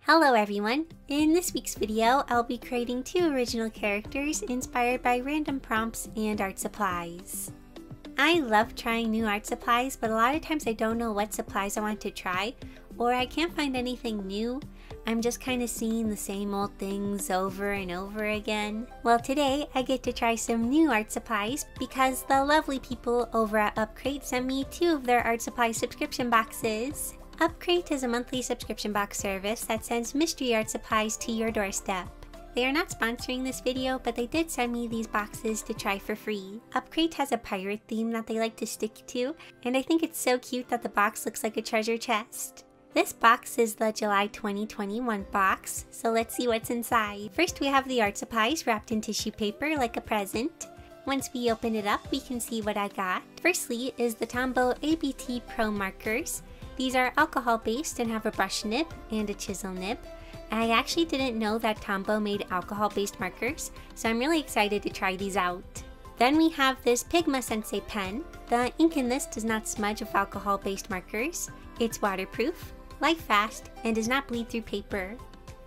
Hello everyone! In this week's video, I'll be creating 2 original characters inspired by random prompts and art supplies. I love trying new art supplies, but a lot of times I don't know what supplies I want to try, or I can't find anything new. I'm just kind of seeing the same old things over and over again. Well, today I get to try some new art supplies because the lovely people over at Upcrate sent me 2 of their art supply subscription boxes. Upcrate is a monthly subscription box service that sends mystery art supplies to your doorstep. They are not sponsoring this video, but they did send me these boxes to try for free. Upcrate has a pirate theme that they like to stick to, and I think it's so cute that the box looks like a treasure chest. This box is the July 2021 box, so let's see what's inside. First we have the art supplies wrapped in tissue paper like a present. Once we open it up, we can see what I got. Firstly is the Tombow ABT Pro markers. These are alcohol based and have a brush nib and a chisel nib. I actually didn't know that Tombow made alcohol based markers, so I'm really excited to try these out. Then we have this Pigma Sensei Pen. The ink in this does not smudge with alcohol based markers. It's waterproof, light fast, and does not bleed through paper.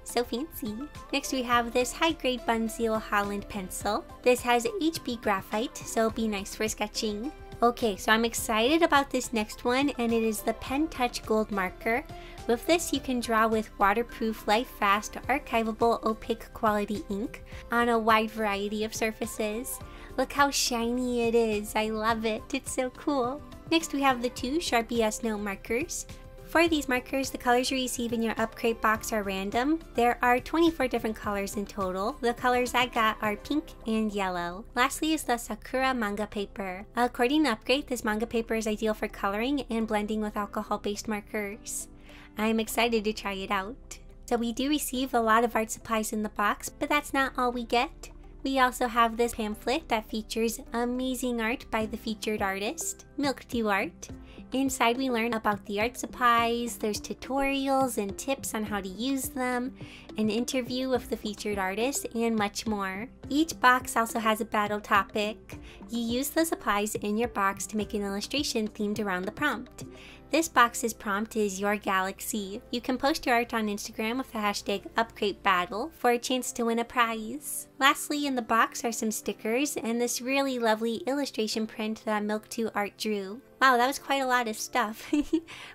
So fancy. Next we have this high grade Bunzeel Holland pencil. This has HB graphite, so it'll be nice for sketching. Okay, so I'm excited about this next one, and it is the Pen Touch Gold Marker. With this you can draw with waterproof, light fast, archivable, opaque quality ink on a wide variety of surfaces. Look how shiny it is, I love it, it's so cool. Next we have the 2 Sharpie S-Note markers. For these markers, the colors you receive in your Upcrate box are random. There are 24 different colors in total. The colors I got are pink and yellow. Lastly is the Sakura manga paper. According to Upcrate, this manga paper is ideal for coloring and blending with alcohol-based markers. I'm excited to try it out. So we do receive a lot of art supplies in the box, but that's not all we get. We also have this pamphlet that features amazing art by the featured artist, Milk2 Art. Inside we learn about the art supplies, there's tutorials and tips on how to use them, an interview with the featured artist, and much more. Each box also has a battle topic. You use the supplies in your box to make an illustration themed around the prompt. This box's prompt is Your Galaxy. You can post your art on Instagram with the hashtag UpcrateBattle for a chance to win a prize. Lastly, in the box are some stickers and this really lovely illustration print that Milk2 Art drew. Wow, that was quite a lot of stuff.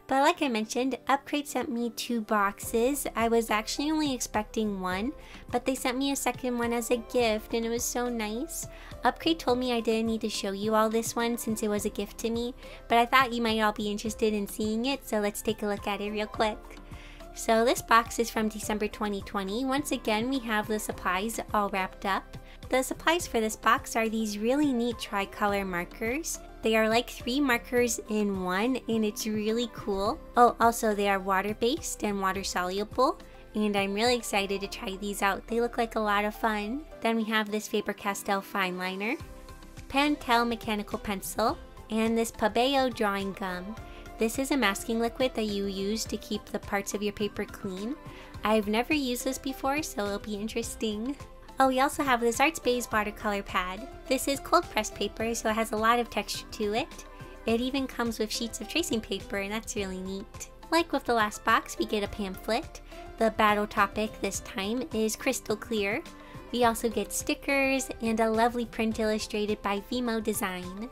But like I mentioned, Upcrate sent me 2 boxes. I was actually only expecting 1, but they sent me a second one as a gift and it was so nice. Upcrate told me I didn't need to show you all this one since it was a gift to me, but I thought you might all be interested in seeing it, so let's take a look at it real quick. So this box is from December 2020. Once again, we have the supplies all wrapped up. The supplies for this box are these really neat tricolor markers. They are like 3 markers in one, and it's really cool. Oh, also they are water-based and water-soluble, and I'm really excited to try these out. They look like a lot of fun. Then we have this Faber-Castell fine liner, Pentel mechanical pencil, and this Pabeo drawing gum. This is a masking liquid that you use to keep the parts of your paper clean. I've never used this before, so it'll be interesting. Oh, we also have this Artspace watercolor pad. This is cold pressed paper, so it has a lot of texture to it. It even comes with sheets of tracing paper, and that's really neat. Like with the last box, we get a pamphlet. The battle topic this time is crystal clear. We also get stickers and a lovely print illustrated by Vimo Design.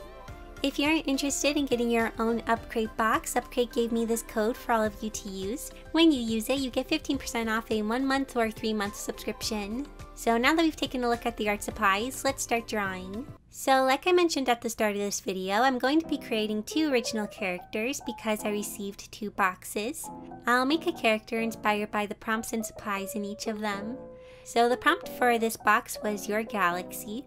If you're interested in getting your own Upcrate box, Upcrate gave me this code for all of you to use. When you use it, you get 15% off a 1-month or 3-month subscription. So now that we've taken a look at the art supplies, let's start drawing. So like I mentioned at the start of this video, I'm going to be creating 2 original characters because I received 2 boxes. I'll make a character inspired by the prompts and supplies in each of them. So the prompt for this box was Your Galaxy.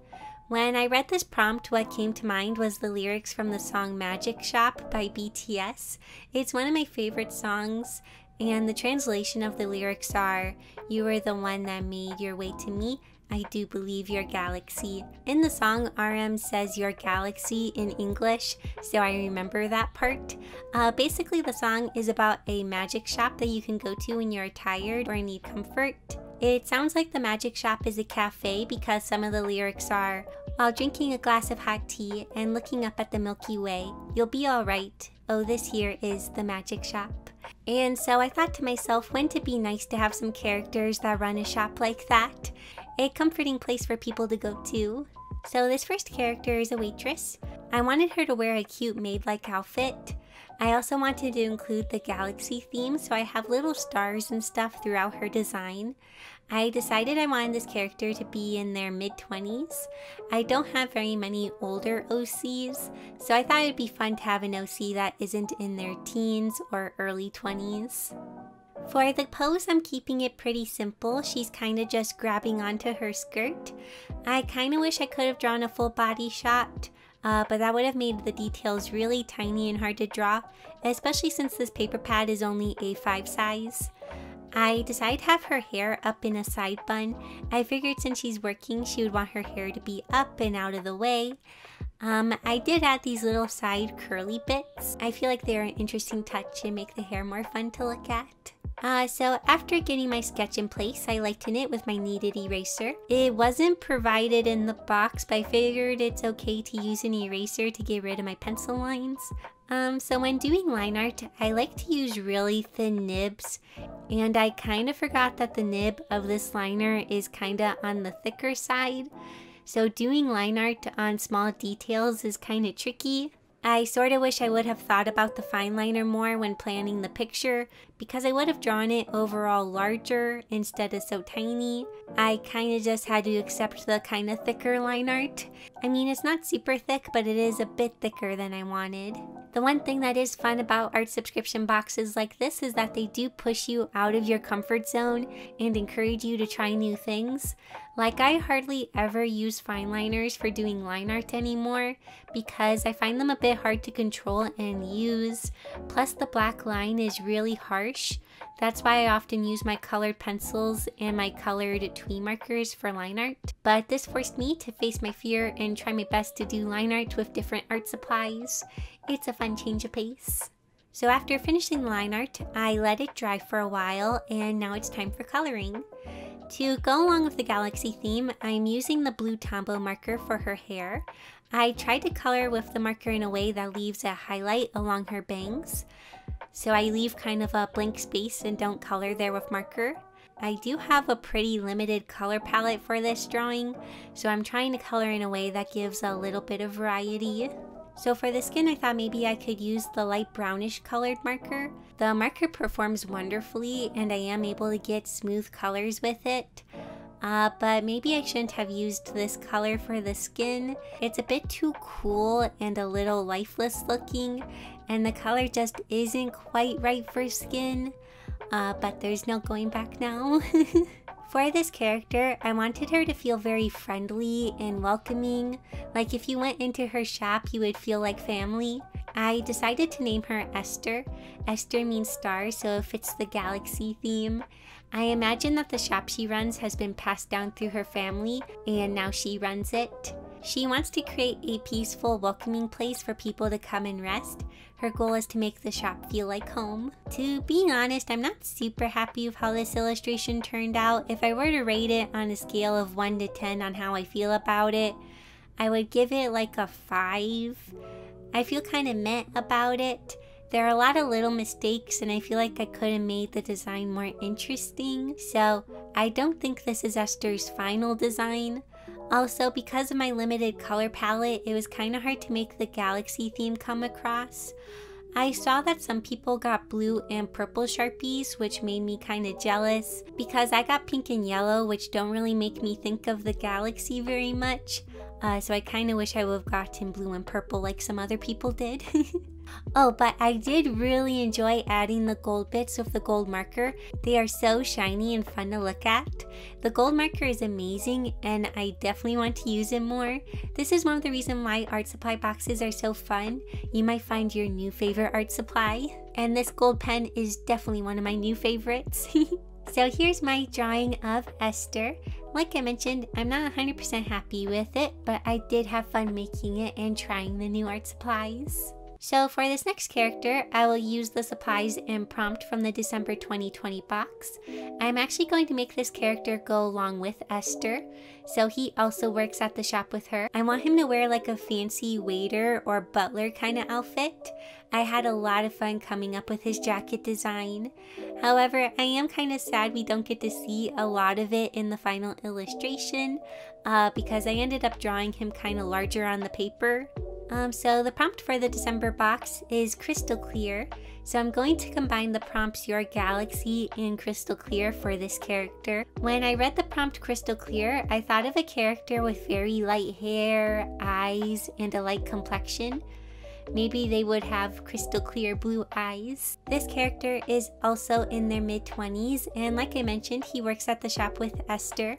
When I read this prompt, what came to mind was the lyrics from the song Magic Shop by BTS. It's one of my favorite songs, and the translation of the lyrics are, "You were the one that made your way to me. I do believe your galaxy." In the song, RM says your galaxy in English, so I remember that part. Basically, the song is about a magic shop that you can go to when you're tired or need comfort. It sounds like the magic shop is a cafe because some of the lyrics are, "While drinking a glass of hot tea and looking up at the Milky Way, you'll be alright. Oh, this here is the magic shop." And so I thought to myself, wouldn't it be nice to have some characters that run a shop like that? A comforting place for people to go to. So this first character is a waitress. I wanted her to wear a cute maid-like outfit. I also wanted to include the galaxy theme, so I have little stars and stuff throughout her design. I decided I wanted this character to be in their mid-20s. I don't have very many older OCs, so I thought it'd be fun to have an OC that isn't in their teens or early 20s. For the pose, I'm keeping it pretty simple. She's kind of just grabbing onto her skirt. I kind of wish I could have drawn a full body shot, but that would have made the details really tiny and hard to draw, especially since this paper pad is only A5 size. I decided to have her hair up in a side bun. I figured since she's working, she would want her hair to be up and out of the way. I did add these little side curly bits. I feel like they're an interesting touch and make the hair more fun to look at. So after getting my sketch in place, I lighten it with my kneaded eraser. It wasn't provided in the box, but I figured it's okay to use an eraser to get rid of my pencil lines. So when doing line art, I like to use really thin nibs, and I kind of forgot that the nib of this liner is kind of on the thicker side. So doing line art on small details is kind of tricky. I sort of wish I would have thought about the fine liner more when planning the picture, because I would have drawn it overall larger instead of so tiny. I kind of just had to accept the kind of thicker line art. I mean, it's not super thick, but it is a bit thicker than I wanted. The one thing that is fun about art subscription boxes like this is that they do push you out of your comfort zone and encourage you to try new things. Like, I hardly ever use fine liners for doing line art anymore because I find them a bit hard to control and use. Plus, the black line is really harsh. That's why I often use my colored pencils and my colored twee markers for line art. But this forced me to face my fear and try my best to do line art with different art supplies. It's a fun change of pace. So after finishing the line art, I let it dry for a while, and now it's time for coloring. To go along with the galaxy theme, I'm using the blue Tombow marker for her hair. I tried to color with the marker in a way that leaves a highlight along her bangs. So I leave kind of a blank space and don't color there with marker. I do have a pretty limited color palette for this drawing, so I'm trying to color in a way that gives a little bit of variety. So for the skin, I thought maybe I could use the light brownish colored marker. The marker performs wonderfully and I am able to get smooth colors with it. But maybe I shouldn't have used this color for the skin. It's a bit too cool and a little lifeless looking, and the color just isn't quite right for skin. But there's no going back now. For this character, I wanted her to feel very friendly and welcoming. Like if you went into her shop, you would feel like family. I decided to name her Esther. Esther means star, so it fits the galaxy theme. I imagine that the shop she runs has been passed down through her family, and now she runs it. She wants to create a peaceful, welcoming place for people to come and rest. Her goal is to make the shop feel like home. To be honest, I'm not super happy with how this illustration turned out. If I were to rate it on a scale of 1 to 10 on how I feel about it, I would give it like a 5. I feel kind of meh about it. There are a lot of little mistakes and I feel like I could have made the design more interesting. So I don't think this is Esther's final design. Also, because of my limited color palette, it was kind of hard to make the galaxy theme come across. I saw that some people got blue and purple Sharpies, which made me kind of jealous because I got pink and yellow, which don't really make me think of the galaxy very much. So I kind of wish I would have gotten blue and purple like some other people did. Oh, but I did really enjoy adding the gold bits with the gold marker. They are so shiny and fun to look at. The gold marker is amazing and I definitely want to use it more. This is one of the reasons why art supply boxes are so fun. You might find your new favorite art supply. And this gold pen is definitely one of my new favorites. So here's my drawing of Esther. Like I mentioned, I'm not 100% happy with it, but I did have fun making it and trying the new art supplies. So for this next character, I will use the supplies and prompt from the December 2020 box. I'm actually going to make this character go along with Esther, so he also works at the shop with her. I want him to wear like a fancy waiter or butler kind of outfit. I had a lot of fun coming up with his jacket design. However, I am kind of sad we don't get to see a lot of it in the final illustration because I ended up drawing him kind of larger on the paper. So the prompt for the December box is crystal clear. So I'm going to combine the prompts Your Galaxy and Crystal Clear for this character. When I read the prompt Crystal Clear, I thought of a character with very light hair, eyes, and a light complexion. Maybe they would have crystal clear blue eyes. This character is also in their mid-20s, and like I mentioned, he works at the shop with Esther.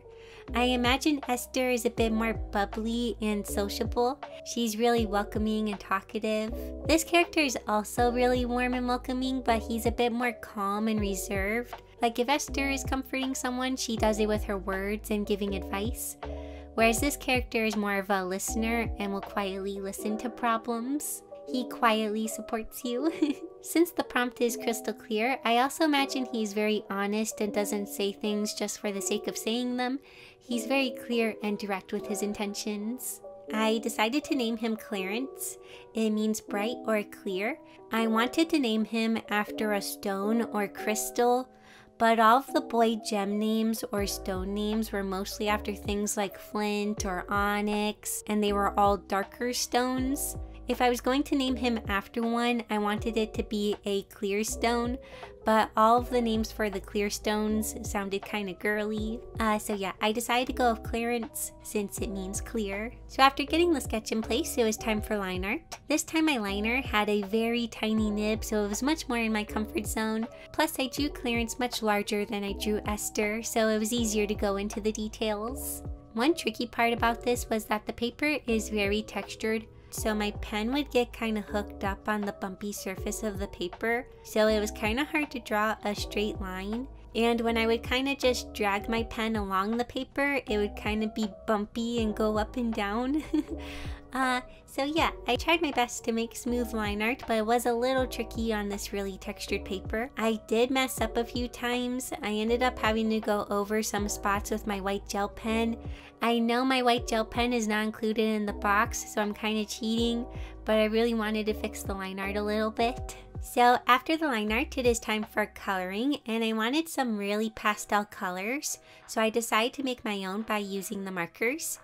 I imagine Esther is a bit more bubbly and sociable. She's really welcoming and talkative. This character is also really warm and welcoming, but he's a bit more calm and reserved. Like if Esther is comforting someone, she does it with her words and giving advice. Whereas this character is more of a listener and will quietly listen to problems. He quietly supports you. Since the prompt is crystal clear, I also imagine he's very honest and doesn't say things just for the sake of saying them. He's very clear and direct with his intentions. I decided to name him Clarence. It means bright or clear. I wanted to name him after a stone or crystal, but all of the boy gem names or stone names were mostly after things like flint or onyx, and they were all darker stones. If I was going to name him after one, I wanted it to be a clear stone, but all of the names for the clear stones sounded kind of girly. So yeah, I decided to go with Clarence since it means clear. So after getting the sketch in place, it was time for line art. This time my liner had a very tiny nib, so it was much more in my comfort zone. Plus I drew Clarence much larger than I drew Esther, so it was easier to go into the details. One tricky part about this was that the paper is very textured, so my pen would get kind of hooked up on the bumpy surface of the paper, so it was kind of hard to draw a straight line. And when I would kind of just drag my pen along the paper, it would kind of be bumpy and go up and down. So yeah, I tried my best to make smooth line art, but it was a little tricky on this really textured paper. I did mess up a few times. I ended up having to go over some spots with my white gel pen. I know my white gel pen is not included in the box, so I'm kind of cheating, but I really wanted to fix the line art a little bit. So after the line art, it is time for coloring, and I wanted some really pastel colors, so I decided to make my own by using the markers.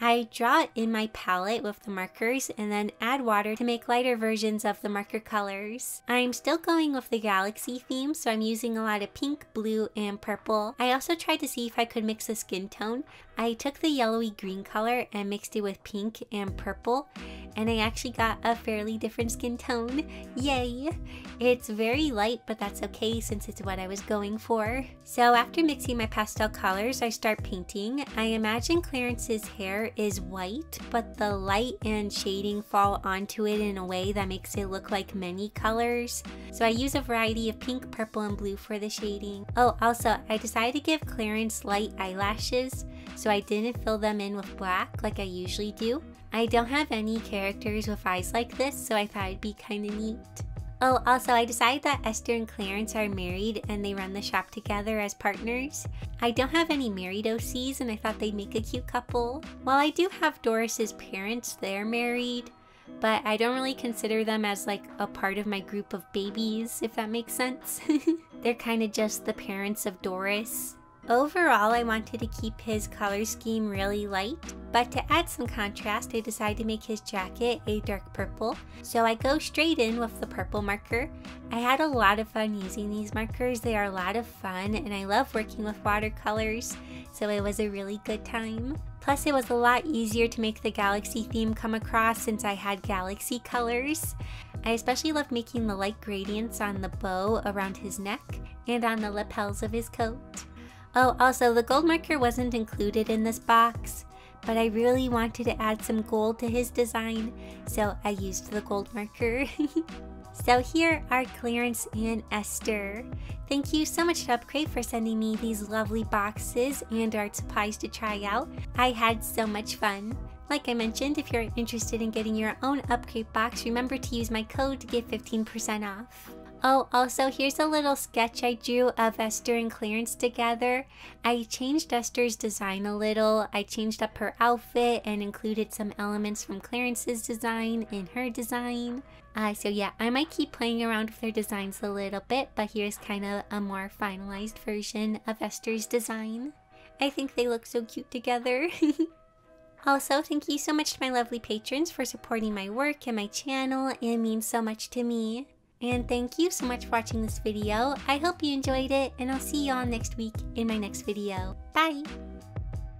I draw it in my palette with the markers and then add water to make lighter versions of the marker colors. I'm still going with the galaxy theme, so I'm using a lot of pink, blue, and purple. I also tried to see if I could mix a skin tone. I took the yellowy green color and mixed it with pink and purple, and I actually got a fairly different skin tone. Yay! It's very light, but that's okay since it's what I was going for. So after mixing my pastel colors, I start painting. I imagine Clarence's hair is white, but the light and shading fall onto it in a way that makes it look like many colors. So I use a variety of pink, purple, and blue for the shading. Oh, also, I decided to give Clarence light eyelashes, so I didn't fill them in with black like I usually do. I don't have any characters with eyes like this, so I thought it'd be kind of neat. Oh, also I decided that Esther and Clarence are married and they run the shop together as partners. I don't have any married OCs and I thought they'd make a cute couple. While I do have Doris's parents, they're married, but I don't really consider them as like a part of my group of babies, if that makes sense. They're kind of just the parents of Doris. Overall, I wanted to keep his color scheme really light, but to add some contrast, I decided to make his jacket a dark purple. So I go straight in with the purple marker. I had a lot of fun using these markers. They are a lot of fun, and I love working with watercolors, so it was a really good time. Plus, it was a lot easier to make the galaxy theme come across since I had galaxy colors. I especially loved making the light gradients on the bow around his neck and on the lapels of his coat. Oh, also, the gold marker wasn't included in this box, but I really wanted to add some gold to his design, so I used the gold marker. So here are Clarence and Esther. Thank you so much to Upcrate for sending me these lovely boxes and art supplies to try out. I had so much fun. Like I mentioned, if you're interested in getting your own Upcrate box, remember to use my code to get 15% off. Oh, also here's a little sketch I drew of Esther and Clarence together. I changed Esther's design a little. I changed up her outfit and included some elements from Clarence's design in her design. So yeah, I might keep playing around with their designs a little bit, but here's kind of a more finalized version of Esther's design. I think they look so cute together. Also, thank you so much to my lovely patrons for supporting my work and my channel. It means so much to me. And thank you so much for watching this video. I hope you enjoyed it, and I'll see you all next week in my next video. Bye!